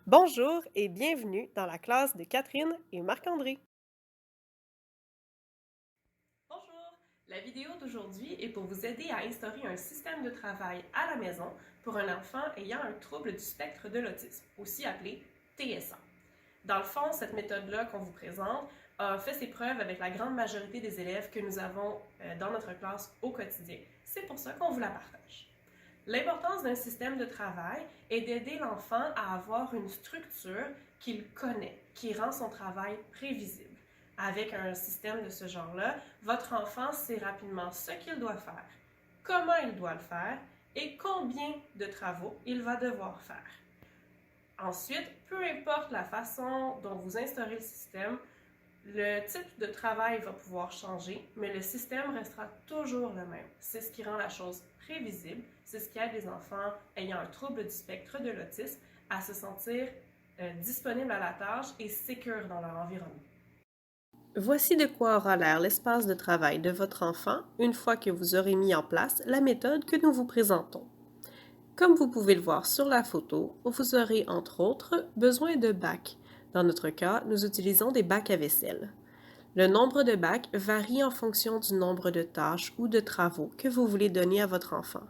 Bonjour et bienvenue dans la classe de Catherine et Marc-André. Bonjour! La vidéo d'aujourd'hui est pour vous aider à instaurer un système de travail à la maison pour un enfant ayant un trouble du spectre de l'autisme, aussi appelé TSA. Dans le fond, cette méthode-là qu'on vous présente a fait ses preuves avec la grande majorité des élèves que nous avons dans notre classe au quotidien. C'est pour ça qu'on vous la partage. L'importance d'un système de travail est d'aider l'enfant à avoir une structure qu'il connaît, qui rend son travail prévisible. Avec un système de ce genre-là, votre enfant sait rapidement ce qu'il doit faire, comment il doit le faire et combien de travaux il va devoir faire. Ensuite, peu importe la façon dont vous instaurez le système, le type de travail va pouvoir changer, mais le système restera toujours le même. C'est ce qui rend la chose prévisible, c'est ce qui aide les enfants ayant un trouble du spectre de l'autisme à se sentir disponibles à la tâche et sécures dans leur environnement. Voici de quoi aura l'air l'espace de travail de votre enfant une fois que vous aurez mis en place la méthode que nous vous présentons. Comme vous pouvez le voir sur la photo, vous aurez entre autres besoin de bacs. Dans notre cas, nous utilisons des bacs à vaisselle. Le nombre de bacs varie en fonction du nombre de tâches ou de travaux que vous voulez donner à votre enfant.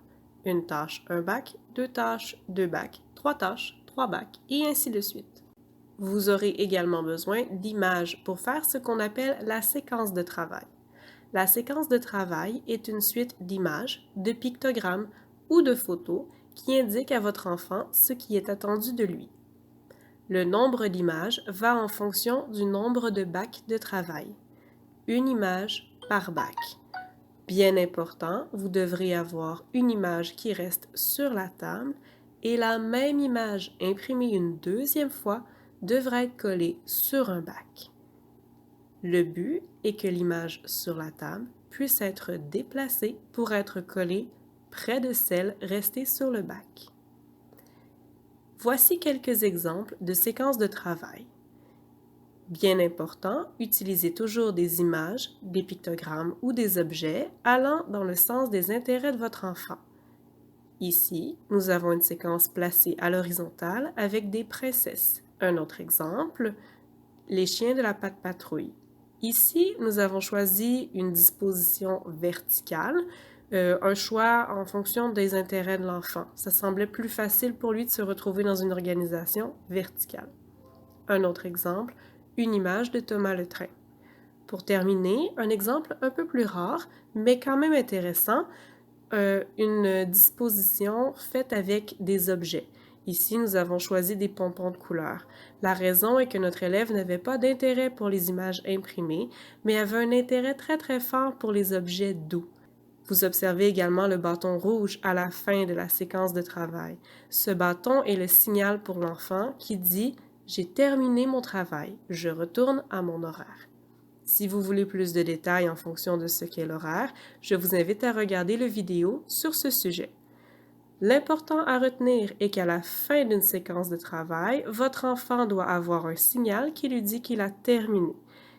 Une tâche, un bac, deux tâches, deux bacs, trois bacs, et ainsi de suite. Vous aurez également besoin d'images pour faire ce qu'on appelle la séquence de travail. La séquence de travail est une suite d'images, de pictogrammes ou de photos qui indiquent à votre enfant ce qui est attendu de lui. Le nombre d'images va en fonction du nombre de bacs de travail. Une image par bac. Bien important, vous devrez avoir une image qui reste sur la table et la même image imprimée une deuxième fois devra être collée sur un bac. Le but est que l'image sur la table puisse être déplacée pour être collée près de celle restée sur le bac. Voici quelques exemples de séquences de travail. Bien important, utilisez toujours des images, des pictogrammes ou des objets allant dans le sens des intérêts de votre enfant. Ici, nous avons une séquence placée à l'horizontale avec des princesses. Un autre exemple, les chiens de la patte patrouille. Ici, nous avons choisi une disposition verticale, un choix en fonction des intérêts de l'enfant. Ça semblait plus facile pour lui de se retrouver dans une organisation verticale. Un autre exemple, une image de Thomas le Train. Pour terminer, un exemple un peu plus rare, mais quand même intéressant, une disposition faite avec des objets. Ici, nous avons choisi des pompons de couleur. La raison est que notre élève n'avait pas d'intérêt pour les images imprimées, mais avait un intérêt très très fort pour les objets doux. Vous observez également le bâton rouge à la fin de la séquence de travail. Ce bâton est le signal pour l'enfant qui dit « J'ai terminé mon travail, je retourne à mon horaire ». Si vous voulez plus de détails en fonction de ce qu'est l'horaire, je vous invite à regarder le vidéo sur ce sujet. L'important à retenir est qu'à la fin d'une séquence de travail, votre enfant doit avoir un signal qui lui dit qu'il a terminé.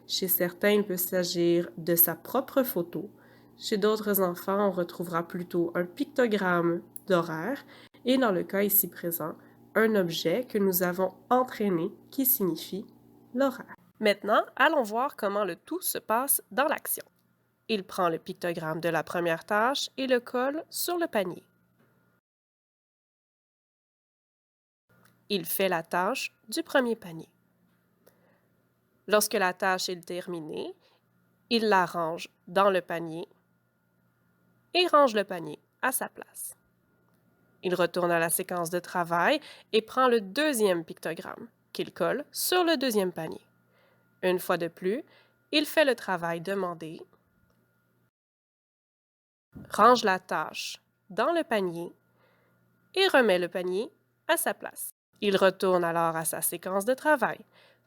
Chez certains, il peut s'agir de sa propre photo. Chez d'autres enfants, on retrouvera plutôt un pictogramme d'horaire et dans le cas ici présent, un objet que nous avons entraîné qui signifie l'horaire. Maintenant, allons voir comment le tout se passe dans l'action. Il prend le pictogramme de la première tâche et le colle sur le panier. Il fait la tâche du premier panier. Lorsque la tâche est terminée, il la range dans le panier et range le panier à sa place. Il retourne à la séquence de travail et prend le deuxième pictogramme qu'il colle sur le deuxième panier. Une fois de plus, il fait le travail demandé, range la tâche dans le panier et remet le panier à sa place. Il retourne alors à sa séquence de travail,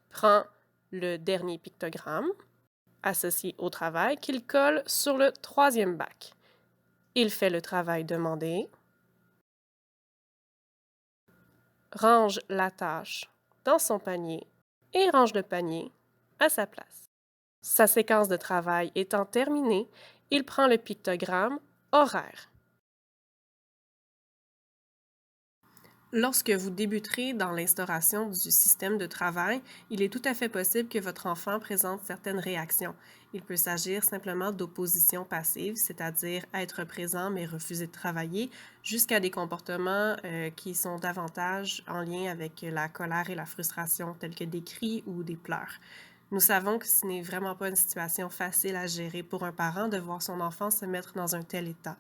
prend le dernier pictogramme associé au travail qu'il colle sur le troisième bac. Il fait le travail demandé, range la tâche dans son panier et range le panier à sa place. Sa séquence de travail étant terminée, il prend le pictogramme horaire. Lorsque vous débuterez dans l'instauration du système de travail, il est tout à fait possible que votre enfant présente certaines réactions. Il peut s'agir simplement d'opposition passive, c'est-à-dire être présent mais refuser de travailler, jusqu'à des comportements qui sont davantage en lien avec la colère et la frustration, tels que des cris ou des pleurs. Nous savons que ce n'est vraiment pas une situation facile à gérer pour un parent de voir son enfant se mettre dans un tel état.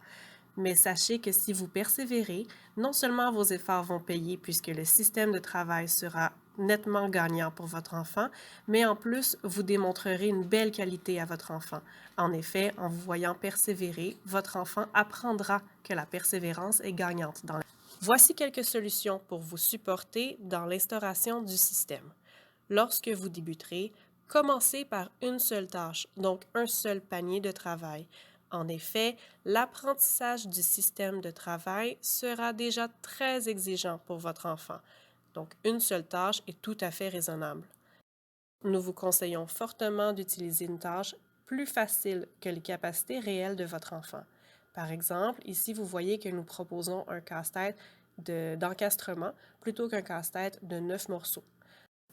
Mais sachez que si vous persévérez, non seulement vos efforts vont payer puisque le système de travail sera nettement gagnant pour votre enfant, mais en plus, vous démontrerez une belle qualité à votre enfant. En effet, en vous voyant persévérer, votre enfant apprendra que la persévérance est gagnante dans la vie. Voici quelques solutions pour vous supporter dans l'instauration du système. Lorsque vous débuterez, commencez par une seule tâche, donc un seul panier de travail. En effet, l'apprentissage du système de travail sera déjà très exigeant pour votre enfant. Donc, une seule tâche est tout à fait raisonnable. Nous vous conseillons fortement d'utiliser une tâche plus facile que les capacités réelles de votre enfant. Par exemple, ici, vous voyez que nous proposons un casse-tête d'encastrement plutôt qu'un casse-tête de 9 morceaux.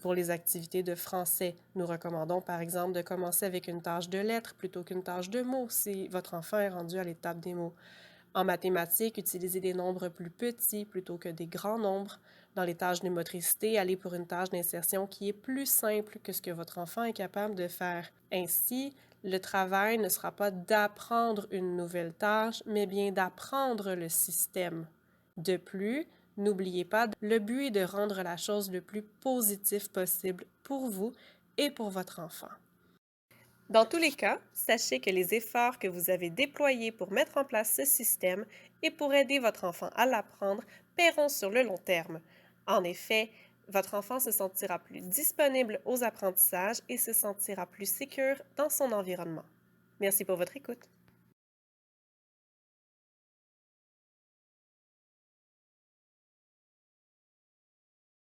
Pour les activités de français, nous recommandons par exemple de commencer avec une tâche de lettres plutôt qu'une tâche de mots si votre enfant est rendu à l'étape des mots. En mathématiques, utilisez des nombres plus petits plutôt que des grands nombres. Dans les tâches de motricité, allez pour une tâche d'insertion qui est plus simple que ce que votre enfant est capable de faire. Ainsi, le travail ne sera pas d'apprendre une nouvelle tâche, mais bien d'apprendre le système. De plus, n'oubliez pas, le but est de rendre la chose le plus positive possible pour vous et pour votre enfant. Dans tous les cas, sachez que les efforts que vous avez déployés pour mettre en place ce système et pour aider votre enfant à l'apprendre paieront sur le long terme. En effet, votre enfant se sentira plus disponible aux apprentissages et se sentira plus sécure dans son environnement. Merci pour votre écoute.